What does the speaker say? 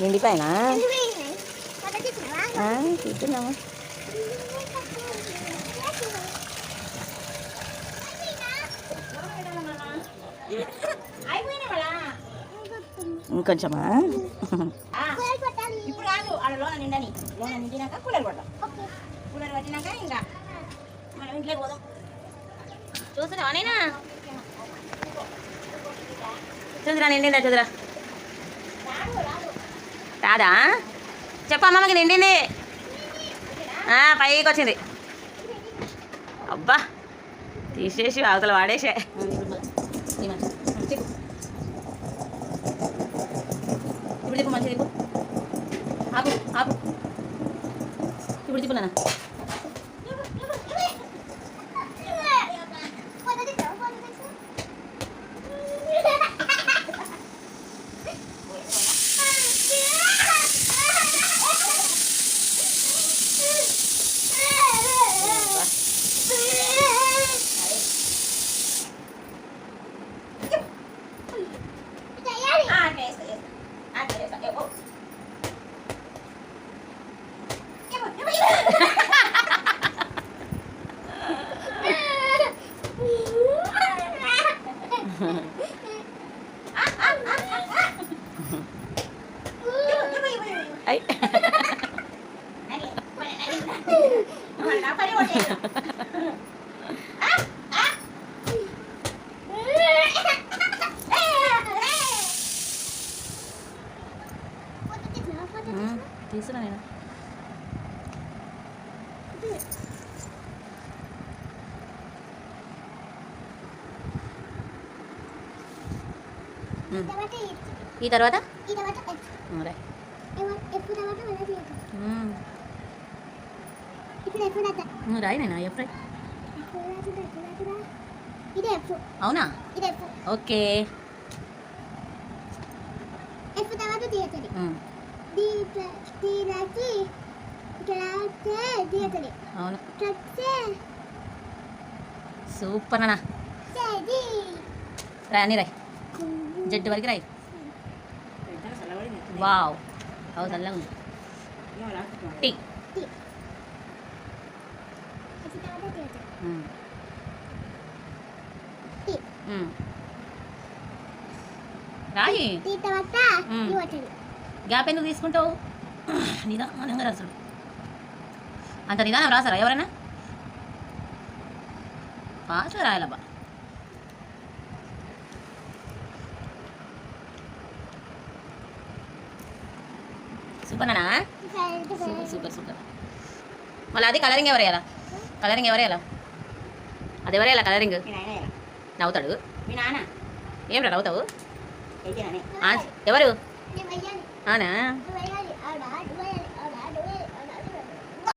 నిండిపోయినా చూస్తున్నాము. ఇంకొంచెమా ఇప్పుడు కాదు ఆడ లోన నిండని లోన నిండినాక కూలర్ కొడతాం. కూలర్ పట్టినాక ఇంకా మనం ఇంట్లోకి పోదాం. చూస్తున్నావా నేనా చూదురా నిండిందా చూదురా రాదా చెప్పమ్మకి నిండింది పైకి వచ్చింది. అబ్బా తీసేసి అవతల వాడేసే. ఇప్పుడు తిప్పు మంచిగా తిప్పు. ఆపు ఆపు ఇప్పుడు తిప్పు నాన్న. తీసుకురా నేను ఈ తర్వాత రాయి నేను ఎప్పుడు అవునా ఓకే అవును సూపర్ అన్న రాని రాయి జడ్డు వరకు రాయి. వావ్ అవు చల్లగా ఉంది. టీ రాయి గ్యాప్ ఎందుకు తీసుకుంటావు? నిదానంగా రాసాడు. అంత నిదానం రాసారా ఎవరైనా? ఫాస్ట్గా రాయాలబ్బా. సూపర్ అన్నా సూపర్ సూపర్ సూపర్. మళ్ళీ అది కలరింగ్ ఎవరు వేయాలా? కలరింగ్ ఎవరు వేయాలా? అది ఎవరు వేయాలా కలరింగ్? నవ్వుతాడు మీ నాన్న. ఏం రా నవ్వుతావు? ఎవరు? అవునా